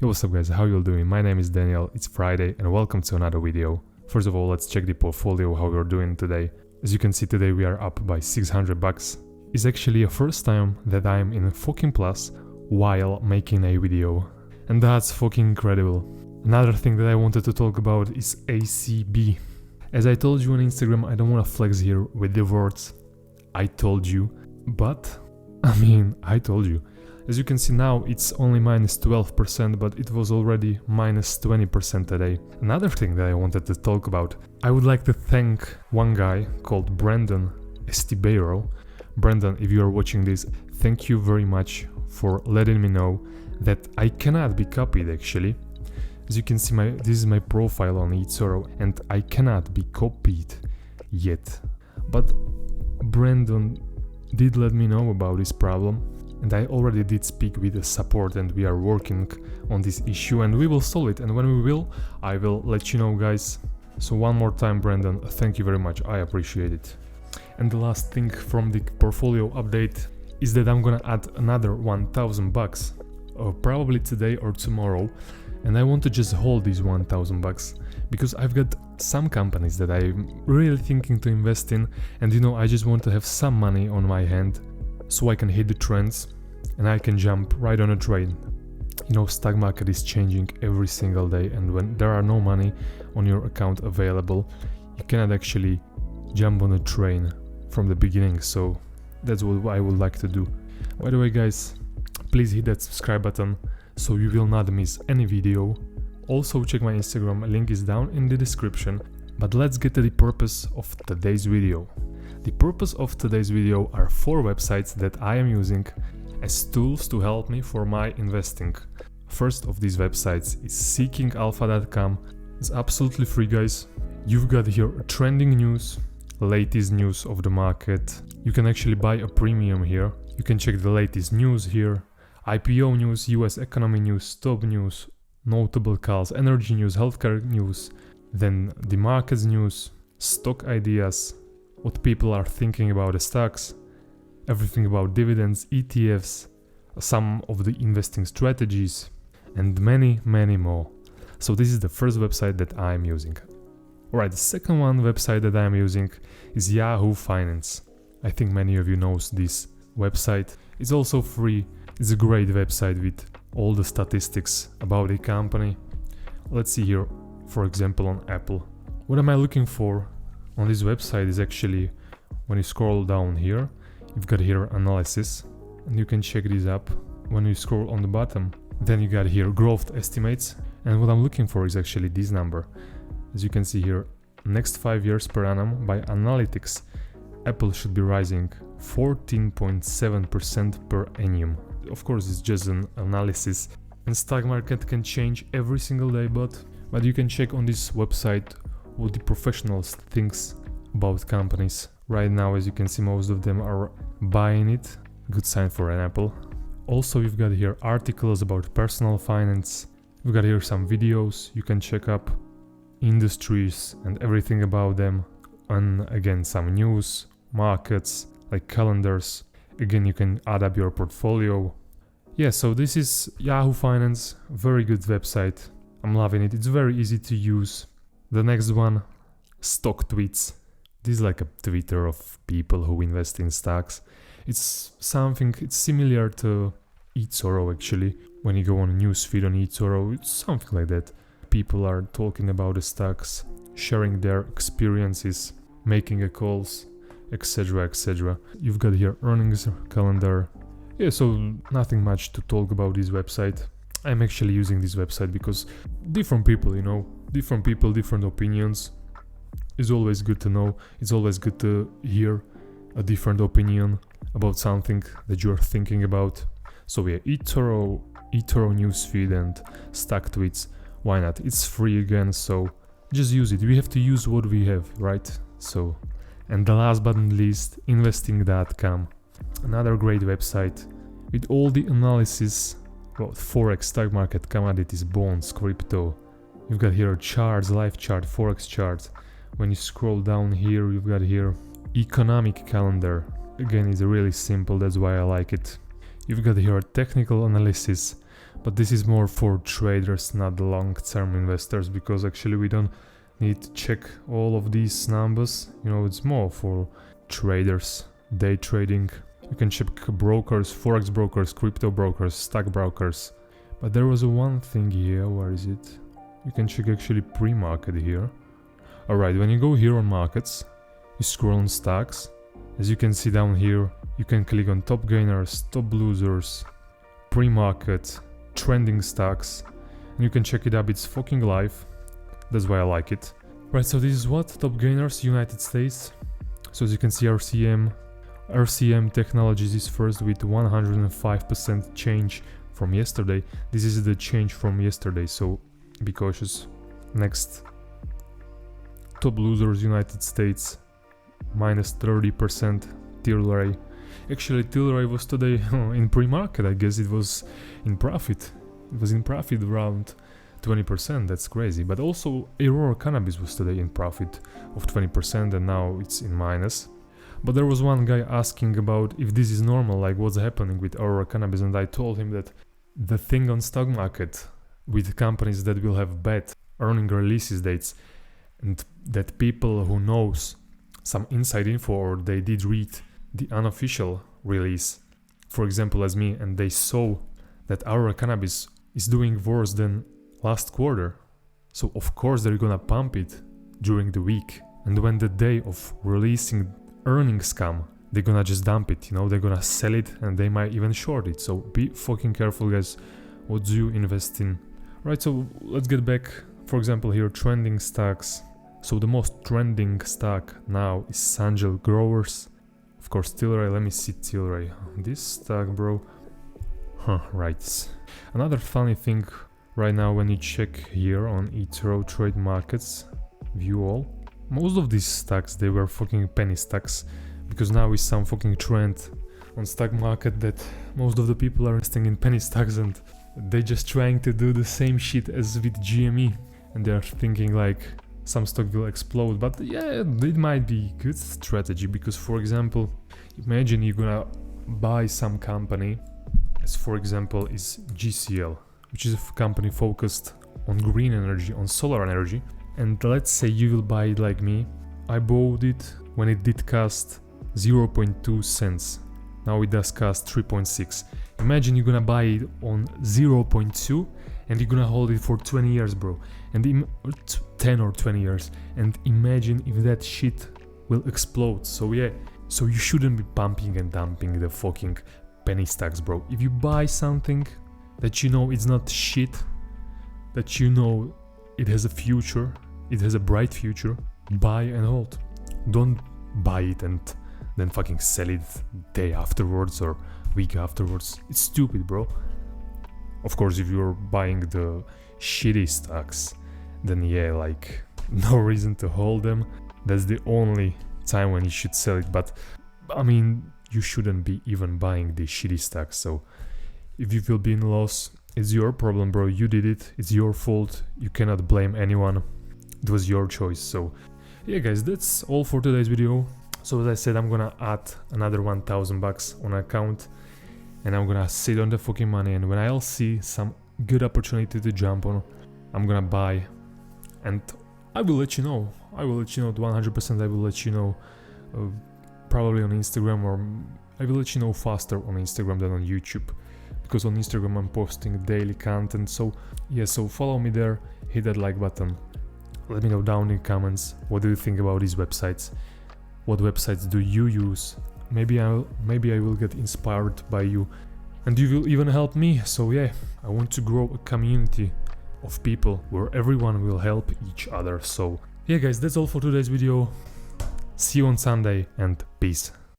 Yo, what's up guys, how you all doing? My name is Daniel, it's Friday and welcome to another video. First of all, let's check the portfolio, how we're doing today. As you can see today we are up by 600 bucks. It's actually a first time that I'm in a fucking plus while making a video. And that's fucking incredible. Another thing that I wanted to talk about is ACB. As I told you on Instagram, I don't want to flex here with the words I told you, but I told you. As you can see now, it's only minus 12%, but it was already minus 20% today. Another thing that I wanted to talk about, I would like to thank one guy called Brandon Estibeiro. Brandon, if you are watching this, thank you very much for letting me know that I cannot be copied actually. As you can see, this is my profile on eToro and I cannot be copied yet. But Brandon did let me know about this problem. And I already did speak with the support and we are working on this issue and we will solve it, and when we will, I will let you know guys. So one more time Brandon, thank you very much, I appreciate it. And the last thing from the portfolio update is that I'm gonna add another 1000 bucks, probably today or tomorrow, and I want to just hold these 1000 bucks because I've got some companies that I'm really thinking to invest in, and I just want to have some money on my hand so I can hit the trends and I can jump right on a train. Stock market is changing every single day, and when there are no money on your account available, you cannot actually jump on a train from the beginning, so that's what I would like to do. By the way guys, please hit that subscribe button so you will not miss any video. Also check my Instagram, link is down in the description. But let's get to the purpose of today's video. The purpose of today's video are 4 websites that I am using as tools to help me for my investing. First of these websites is seekingalpha.com. It's absolutely free guys. You've got here trending news, latest news of the market. You can actually buy a premium here. You can check the latest news here. IPO news, US economy news, top news, notable calls, energy news, healthcare news, then the markets news, stock ideas, what people are thinking about the stocks, everything about dividends, ETFs, some of the investing strategies, and many more. So this is the first website that I am using. Alright, the second website that I am using is Yahoo Finance. I think many of you knows this website. It's also free. It's a great website with all the statistics about the company. Let's see here, for example on Apple. What am I looking for on this website is actually, when you scroll down here, you've got here analysis and you can check this up. When you scroll on the bottom, then you got here growth estimates, and what I'm looking for is actually this number. As you can see here, next 5 years per annum by analytics, Apple should be rising 14.7% per annum. Of course it's just an analysis and stock market can change every single day, but you can check on this website what the professionals thinks about companies. Right now, as you can see, most of them are buying it. Good sign for an Apple. Also, you've got here articles about personal finance. We've got here some videos you can check up, industries and everything about them. And again, some news, markets, like calendars. Again, you can add up your portfolio. Yeah, so this is Yahoo Finance, very good website. I'm loving it, it's very easy to use. The next one, Stock Tweets. This is like a Twitter of people who invest in stocks. It's similar to eToro actually. When you go on a newsfeed on eToro, it's something like that. People are talking about the stocks, sharing their experiences, making calls, etc. You've got here earnings calendar. Yeah, so nothing much to talk about this website. I'm actually using this website because different people, different people, different opinions. It's always good to know. It's always good to hear a different opinion about something that you're thinking about. So yeah, eToro newsfeed and stock tweets. Why not? It's free again, so just use it. We have to use what we have, right? So, and the last but not least, investing.com. Another great website with all the analysis about forex, stock market, commodities, bonds, crypto. You've got here charts, live chart, forex chart. When you scroll down here, you've got here economic calendar. Again, it's really simple, that's why I like it. You've got here technical analysis, but this is more for traders, not long-term investors, because actually we don't need to check all of these numbers. You know, it's more for traders, day trading. You can check brokers, forex brokers, crypto brokers, stock brokers. But there was one thing here. Where is it? You can check actually pre-market here. Alright, when you go here on markets, you scroll on stocks. As you can see down here, you can click on top gainers, top losers, pre-market, trending stocks, and you can check it up. It's fucking live. That's why I like it. Right, so this is what? Top gainers, United States. So as you can see, RCM Technologies is first with 105% change from yesterday. This is the change from yesterday, so be cautious. Next, top losers, United States, minus 30%. Tilray. Actually, Tilray was today in pre-market. I guess it was in profit. It was in profit around 20%. That's crazy. But also Aurora Cannabis was today in profit of 20%, and now it's in minus. But there was one guy asking about if this is normal, like what's happening with Aurora Cannabis, and I told him that the thing on stock market with companies that will have bad earning releases dates, and that people who knows some inside info or they did read the unofficial release, for example as me, and they saw that Aurora Cannabis is doing worse than last quarter, so of course they're gonna pump it during the week, and when the day of releasing earnings come, they're gonna just dump it, you know, they're gonna sell it, and they might even short it. So be fucking careful, guys, what do you invest in. Right, so let's get back. For example here, trending stocks. So the most trending stock now is Sangel Growers. Of course, Tilray. Let me see Tilray. This stock, bro. Right. Another funny thing right now, when you check here on eToro trade markets, view all, most of these stocks, they were fucking penny stocks, because now is some fucking trend on stock market that most of the people are investing in penny stocks, and they just trying to do the same shit as with GME, and they're thinking like some stock will explode. But yeah, it might be good strategy, because for example, imagine you're gonna buy some company, as for example is GCL, which is a company focused on green energy, on solar energy, and let's say you will buy it like me. I bought it when it did cost 0.2 cents. Now it does cost 3.6. Imagine you're gonna buy it on 0.2 and you're gonna hold it for 20 years, bro, and 10 or 20 years, and imagine if that shit will explode. So yeah, so you shouldn't be pumping and dumping the fucking penny stocks, bro. If you buy something that you know it's not shit, that you know it has a future, it has a bright future, buy and hold. Don't buy it and then fucking sell it day afterwards or week afterwards. It's stupid, bro. Of course, if you're buying the shitty stocks, then yeah, like no reason to hold them. That's the only time when you should sell it. But I mean, you shouldn't be even buying the shitty stocks. So if you will be in loss, it's your problem, bro. You did it. It's your fault. You cannot blame anyone. It was your choice. So yeah, guys, that's all for today's video. So as I said, I'm gonna add another 1,000 bucks on account, and I'm gonna sit on the fucking money, and when I'll see some good opportunity to jump on, I'm gonna buy, and I will let you know. I will let you know 100%. I will let you know probably on Instagram, or I will let you know faster on Instagram than on YouTube, because on Instagram I'm posting daily content. So yeah, so follow me there, hit that like button. Let me know down in the comments, what do you think about these websites? What websites do you use? Maybe I will get inspired by you, and you will even help me. So yeah, I want to grow a community of people where everyone will help each other. So yeah, guys, that's all for today's video. See you on Sunday, and peace.